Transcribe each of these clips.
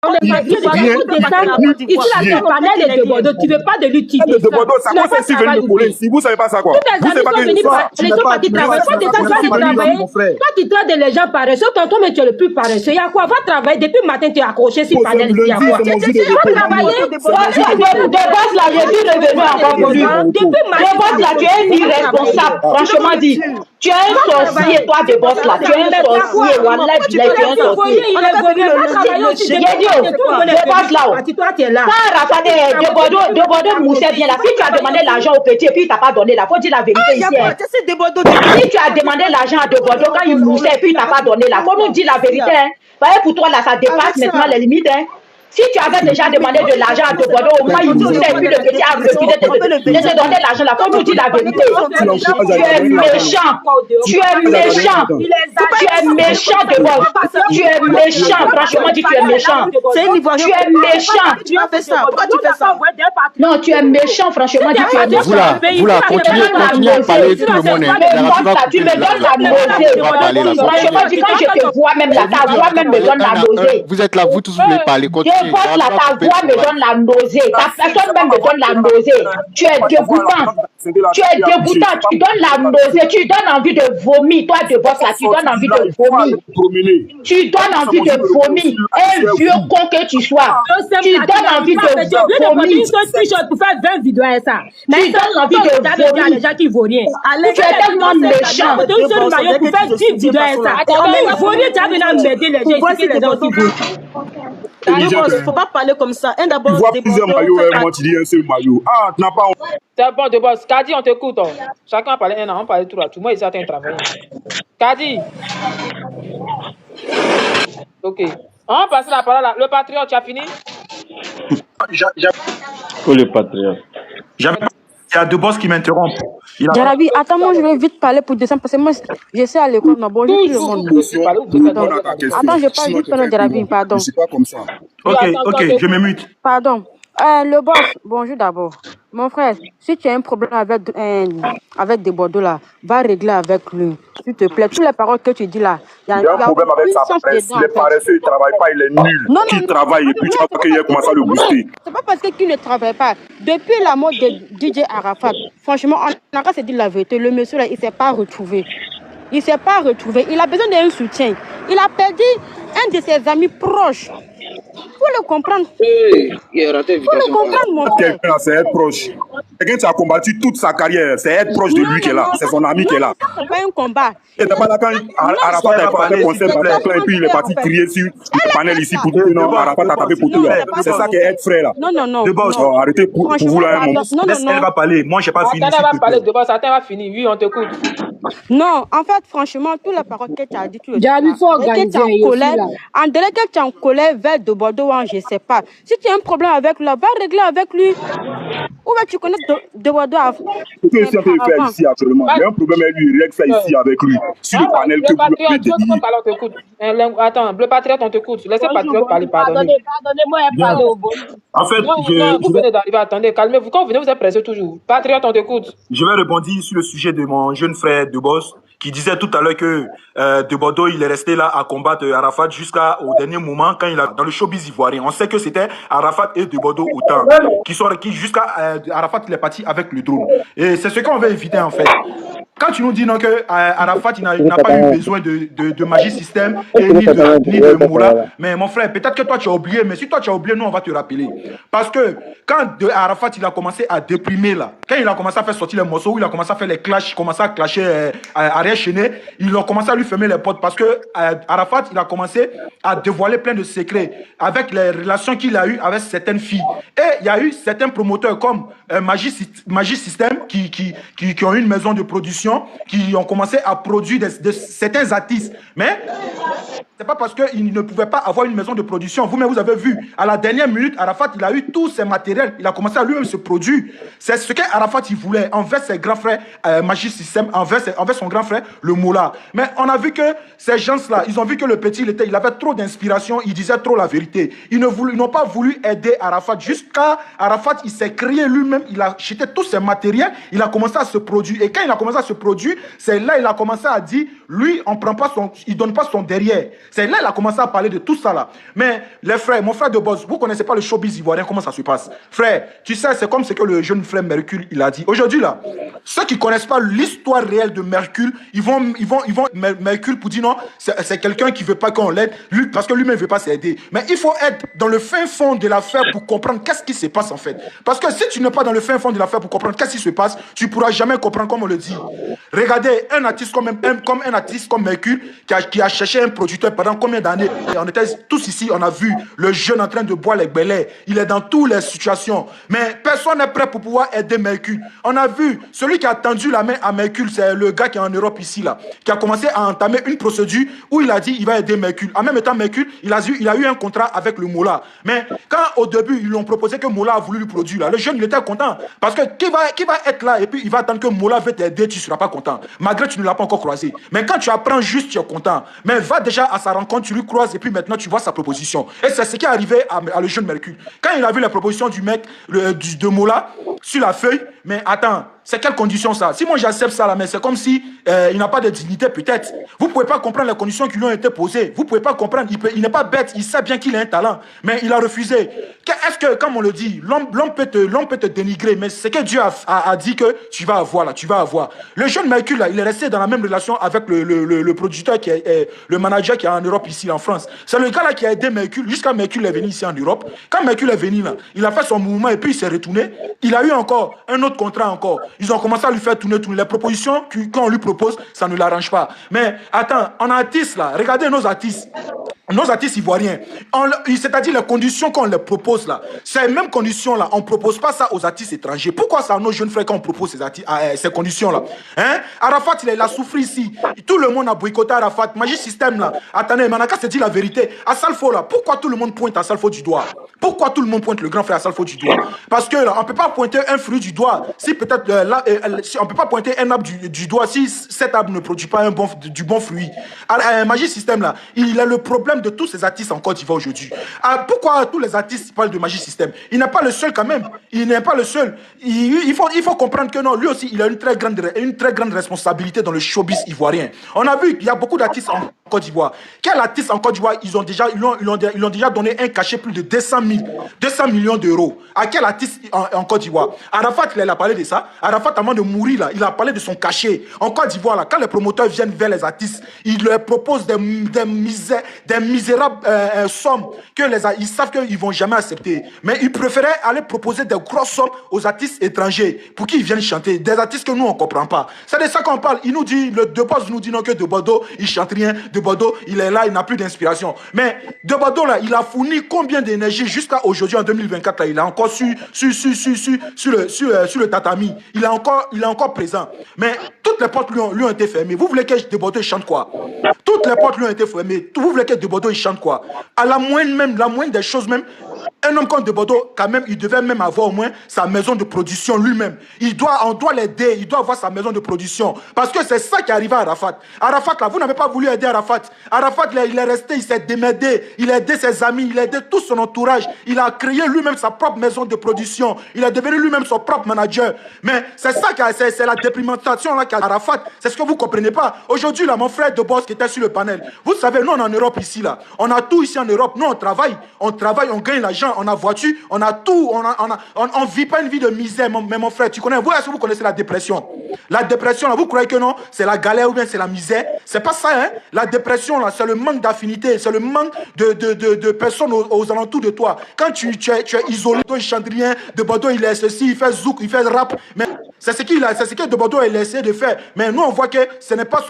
On est parti de la panel et de Bordeaux. Tu veux pas de l'utiliser. De Bordeaux, ça quoi si venir me coller? Si vous savez pas ça quoi. Tous tes amis sont venus les sont partis travailler. Toi, tu traites les gens paresseux. Toi, mais tu es le plus paresseux. Il y a quoi? Va travailler. Depuis le matin, tu es accroché sur panel. Il y a quoi? Va travailler. De base, là, j'ai vu revenu encore pour lui. De base, là, tu es un irresponsable. Franchement dit. Tu es un sorcier, toi, de boss là. Tu es un sorcier. Wallah, tu es un sorcier. De base là. Quand Arafat de Bordeaux moussait bien là, si tu as demandé l'argent au petit et puis il t'a pas donné là, faut dire la vérité ici. Si tu as demandé l'argent à de Bordeaux quand il moussait et puis il t'a pas donné là, faut nous dire la vérité. Voyez, pour toi là, ça dépasse maintenant les limites. Si tu avais déjà demandé de l'argent à de Bordeaux, au moins il moussait et puis le petit a refusé de te donner l'argent là, faut nous dire la vérité. Tu es méchant. Tu es méchant. Tu es méchant de Bordeaux. Tu es méchant. Franchement, tu es méchant. Tu es méchant. Tu as fait ça. Pourquoi tu fais ça? Non, tu es méchant, franchement, tu es méchant. Vous là, continuez à parler tout le monde. Tu me donnes la nausée. Franchement, quand je te vois même là, ta voix même me donne la nausée. Vous êtes là, vous tous voulez parler. Continuez. Ta voix me donne la nausée. Ta personne même me donne la nausée. Tu es dégoûtant. Tu es dégoûtant. Tu donnes la nausée. Tu donnes envie de vomir. Toi, de boss là, tu donnes envie de vomir. Tu donnes envie de vomir. Un vieux con que tu sois. Tu donnes envie de vomir. Pour faire 20 vidéos à ça. Tu donnes envie de vomir. Les gens qui vaut rien. Tu es tellement méchant. Pour faire 10 vidéos à ça. Il vaut rien, tu as besoin d'aider les gens qui vaut. Faut pas parler comme ça. Tu vois plusieurs maillots, moi tu dis un seul maillot. Ah, tu n'as pas. C'est bon, de boss. Kadi, on t'écoute. Chacun a parlé un an, on parle tout là. Tout le monde est en train de travailler. Kadi. Ok. On va passer la parole là. Le patriote, tu as fini? Oh, le patriote. Il y a deux boss qui m'interrompent. Jarabi, attends, moi je vais vite parler pour descendre parce que moi j'essaie à l'école. Bonjour tout le monde. Attends, je parle vite pendant Jarabi, pardon. Je ne suis pas comme ça. Ok, je me mute. Pardon. Le boss, bonjour d'abord. Mon frère, si tu as un problème avec des Bordeaux là, va régler avec lui. S'il te plaît, toutes les paroles que tu dis là. Il y a un problème avec sa presse. Les paresseux, il ne travaille pas, il est nul. Qui travaille et puis tu vas qu'il commence à le booster. C'est pas parce qu'il ne travaille pas. Depuis la mort de DJ Arafat, franchement, on a qu'à se dire la vérité. Le monsieur là, il ne s'est pas retrouvé. Il ne s'est pas retrouvé. Il a besoin d'un soutien. Il a perdu un de ses amis proches. Faut le comprendre. Faut le comprendre, mon frère. Quelqu'un, c'est être proche. Quelqu'un qui a combattu toute sa carrière, c'est être proche de lui qui est là. C'est son ami qui est là. C'est pas un combat. Et t'as pas là quand Arafat a fait un concert et puis il est parti crier sur le panel ici pour dire que non, Arafat a tapé pour tout là. C'est ça qui est être frère là. Non. Arrêtez pour vous là un moment. Elle va parler. Moi, j'ai pas fini. Elle va parler de boss. Attends, va finir. Oui, on t'écoute. Non, en fait, franchement, toutes les paroles que tu as dit, tu es en colère. En délai que tu es en colère vers de Bordeaux, je ne sais pas. Si tu as un problème avec lui, va régler avec lui. Ou bien tu connais de Bordeaux avant. Ce que je suis faire ici actuellement, il y a un problème avec lui, il règle ça ici avec lui. Sur le panel que vous avez dédié. Attends, le patriote, on t'écoute. Laissez le patriote parler, pardonnez. Pardonnez-moi, elle parle au bon. En fait, vous venez d'arriver, attendez, calmez-vous. Quand vous venez, vous êtes pressé toujours. Patriote, on t'écoute. Je vais rebondir sur le sujet de mon jeune frère de boss qui disait tout à l'heure que de Bordeaux, il est resté là à combattre Arafat jusqu'au dernier moment quand il a dans le showbiz ivoirien. On sait que c'était Arafat et de Bordeaux autant qui jusqu'à Arafat il est parti avec le drone. Et c'est ce qu'on veut éviter en fait. Quand tu nous dis non que Arafat il n'a pas eu besoin de magie système et ni de Moula, mais mon frère, peut-être que toi tu as oublié, mais si toi tu as oublié, nous on va te rappeler. Parce que quand Arafat il a commencé à déprimer là, quand il a commencé à faire sortir les morceaux, où il a commencé à faire les clashs, commencé à clasher Ariel Chené, ils ont commencé à lui fermer les portes parce que Arafat il a commencé à dévoiler plein de secrets avec les relations qu'il a eues avec certaines filles. Et il y a eu certains promoteurs comme Magie System qui ont eu une maison de production, qui ont commencé à produire certains artistes. Mais c'est pas parce qu'ils ne pouvaient pas avoir une maison de production. Vous-même, vous avez vu, à la dernière minute, Arafat, il a eu tous ses matériels. Il a commencé à lui-même se produire. C'est ce qu'Arafat, il voulait envers ses grands frères, Magie System, envers son grand frère, le Moula. Mais on a vu que ces gens-là, ils ont vu que le petit, il avait trop d'inspiration, il disait trop la vérité. Ils n'ont pas voulu aider Arafat jusqu'à Arafat, il s'est créé lui-même, il a acheté tous ses matériels, il a commencé à se produire. Et quand il a commencé à se produire, c'est là il a commencé à dire lui, on prend pas il donne pas son derrière. C'est là qu'il a commencé à parler de tout ça là. Mais les frères, mon frère de boss, vous connaissez pas le showbiz ivoirien, comment ça se passe? Frère, tu sais, c'est comme ce que le jeune frère Mercure, il a dit. Aujourd'hui là, ceux qui connaissent pas l'histoire réelle de Mercure, ils vont Mercure pour dire non, c'est quelqu'un qui veut pas qu'on l'aide, lui, parce que lui-même veut pas s'aider. Mais il faut être dans le fin fond de l'affaire pour comprendre qu'est-ce qui se passe en fait. Parce que si tu n'es pas dans le fin fond de l'affaire pour comprendre qu'est-ce qui se passe, tu pourras jamais comprendre comme on le dit. Regardez, un artiste comme un artiste comme Mercure qui a cherché un producteur pendant combien d'années. On était tous ici, on a vu le jeune en train de boire les gbelets. Il est dans toutes les situations. Mais personne n'est prêt pour pouvoir aider Mercure. On a vu, celui qui a tendu la main à Mercure, c'est le gars qui est en Europe ici, là, qui a commencé à entamer une procédure où il a dit il va aider Mercure. En même temps, Mercure, il a eu un contrat avec le Mola. Mais quand au début, ils lui ont proposé que Mola a voulu lui produire, là, le jeune, il était content. Parce que qui va être là et puis il va attendre que Mola veut t'aider, tu ne seras pas content. Malgré que tu ne l'as pas encore croisé. Mais quand tu apprends juste, tu es content. Mais va déjà à sa rencontre, tu lui croises et puis maintenant tu vois sa proposition. Et c'est ce qui est arrivé à le jeune Mercure. Quand il a vu la proposition du mec, de Mola, sur la feuille, mais attends, c'est quelles conditions ça? Si moi j'accepte ça là, mais c'est comme si il n'a pas de dignité peut-être. Vous pouvez pas comprendre les conditions qui lui ont été posées. Vous pouvez pas comprendre. Il n'est pas bête. Il sait bien qu'il a un talent, mais il a refusé. Est-ce que, comme on le dit, l'homme peut te dénigrer, mais c'est que Dieu a dit que tu vas avoir là, tu vas avoir. Le jeune Mercure là, il est resté dans la même relation avec le producteur qui est le manager qui est en Europe ici en France. C'est le gars là qui a aidé Mercure jusqu'à Mercure est venu ici en Europe. Quand Mercure est venu là, il a fait son mouvement et puis il s'est retourné. Il a eu encore un autre contrat encore. Ils ont commencé à lui faire tourner. Les propositions qu'on lui propose, ça ne l'arrange pas. Mais attends, on a artistes là, regardez nos artistes ivoiriens. C'est-à-dire les conditions qu'on leur propose là, ces mêmes conditions là, on ne propose pas ça aux artistes étrangers. Pourquoi ça à nos jeunes frères quand on propose ces conditions là? Hein? Arafat, il a souffert ici. Tout le monde a boycotté Arafat. Magic System là. Attendez, Manaka se dit la vérité. À Salfo là, pourquoi tout le monde pointe à Salfo du doigt? Pourquoi tout le monde pointe le grand frère à Salfo du doigt? Parce que là, on ne peut pas pointer un fruit du doigt si peut-être on ne peut pas pointer un arbre du doigt si cet arbre ne produit pas du bon fruit. Magic System là, il a le problème de tous ces artistes en Côte d'Ivoire aujourd'hui. Pourquoi tous les artistes parlent de Magic System? Il n'est pas le seul quand même. Il n'est pas le seul. Il faut comprendre que non, lui aussi, il a une très grande responsabilité dans le showbiz ivoirien. On a vu qu'il y a beaucoup d'artistes en Côte d'Ivoire. Quel artiste en Côte d'Ivoire ils ont déjà donné un cachet plus de 200 millions d'euros? À quel artiste en Côte d'Ivoire? Arafat, il a parlé de ça. Arafat, avant de mourir, là, il a parlé de son cachet. En Côte d'Ivoire, là, quand les promoteurs viennent vers les artistes, ils leur proposent des misérables sommes ils savent qu'ils ne vont jamais accepter. Mais ils préféraient aller proposer des grosses sommes aux artistes étrangers pour qu'ils viennent chanter. Des artistes que nous, on ne comprend pas. C'est de ça qu'on parle. Il nous dit, le De Boss nous dit non que De Bordeaux, il ne chante rien. De Bordeaux, il est là, il n'a plus d'inspiration. Mais De Bordeaux, là, il a fourni combien d'énergie jusqu'à aujourd'hui, en 2024, là, il est encore sur le tatami. Il est encore présent. Mais toutes les portes lui ont été fermées. Vous voulez que De Bordeaux chante quoi? Toutes les portes lui ont été fermées. Vous voulez que De Bordeaux chante quoi? À la moindre des choses même, un homme comme De Bordeaux, quand même, il devait même avoir au moins sa maison de production lui-même. On doit l'aider, il doit avoir sa maison de production. Parce que c'est ça qui est arrivé à Arafat. Arafat, là, vous n'avez pas voulu aider Arafat. Arafat, là, il est resté, il s'est démerdé. Il a aidé ses amis, il a aidé tout son entourage. Il a créé lui-même sa propre maison de production. Il est devenu lui-même son propre manager. Mais c'est ça, c'est la déprimentation là qu'a Arafat. C'est ce que vous ne comprenez pas. Aujourd'hui, là, mon frère De Boss qui était sur le panel. Vous savez, nous, on est en Europe ici, là. On a tout ici en Europe. Nous, on travaille, on gagne l'argent, on a voiture, on a tout, on vit pas une vie de misère, mais mon frère, tu connais, est-ce que vous connaissez la dépression? La dépression, là, vous croyez que non, c'est la galère ou bien c'est la misère? C'est pas ça, hein? La dépression, là, c'est le manque d'affinité, c'est le manque de personnes aux alentours de toi. Quand tu es isolé, toi, il chante rien, De Bordeaux, il est ceci, il fait zouk, il fait rap, mais c'est ce que De Bordeaux, il essaie de faire. Mais nous, on voit que ce n'est pas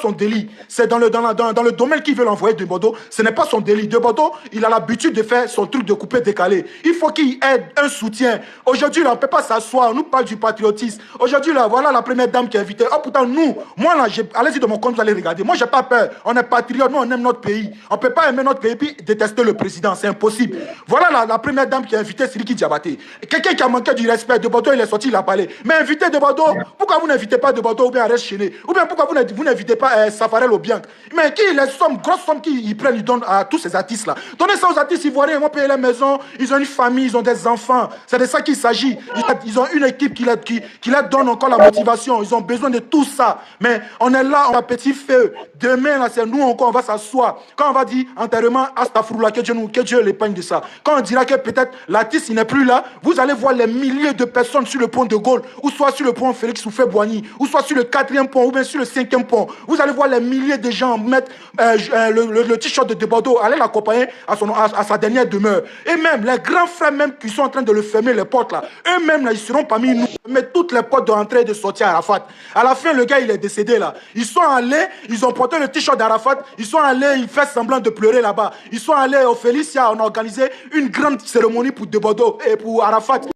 son délit. C'est dans le domaine qu'il veut l'envoyer De Bordeaux, ce n'est pas son délit. De Bordeaux, il a l'habitude de faire son truc de couper décalé. Il faut qu'il aide un soutien. Aujourd'hui, là, on ne peut pas s'asseoir. On nous parle du patriotisme. Aujourd'hui, là, voilà la première dame qui est invitée. Oh, pourtant, moi, là, allez-y de mon compte, vous allez regarder. Moi, j'ai pas peur. On est patriote, nous, on aime notre pays. On ne peut pas aimer notre pays puis détester le président. C'est impossible. Voilà la première dame qui est invitée, Sidiki Diabaté. Quelqu'un qui a manqué du respect. De Bordeaux, il est sorti, il a parlé. Mais invitez Debodo. Pourquoi vous n'invitez pas Debodo ou bien Arès Chené? Ou bien pourquoi vous n'invitez pas Safarel Obiang? Mais qui les sommes, grosses sommes qu'ils prennent, ils donnent à tous ces artistes-là. Donnez ça aux artistes ivoiriens, ils vont payer la maison, ils ont une famille, ils ont des enfants. C'est de ça qu'il s'agit. Ils ont une équipe qui leur donne encore la motivation. Ils ont besoin de tout ça. Mais on est là, on a petit feu. Demain, là, c'est nous encore, on va s'asseoir. Quand on va dire enterrement, Astaghfirullah, que Dieu l'épargne de ça. Quand on dira que peut-être l'artiste il n'est plus là, vous allez voir les milliers de personnes sur le pont de Gaulle, ou soit sur le pont Félix Houphouët-Boigny, ou soit sur le 4e pont, ou bien sur le 5e pont. Vous allez voir les milliers de gens mettre le t-shirt de Debodo, aller l'accompagner à sa dernière demeure. Et même les grands frères même qui sont en train de le fermer les portes là, eux-mêmes là, ils seront parmi nous. Mais toutes les portes d'entrée et de sortie à Arafat. À la fin, le gars il est décédé là. Ils sont allés, ils ont porté le t-shirt d'Arafat, ils sont allés, ils font semblant de pleurer là-bas. Ils sont allés au Félicia, on a organisé une grande cérémonie pour Debodo et pour Arafat.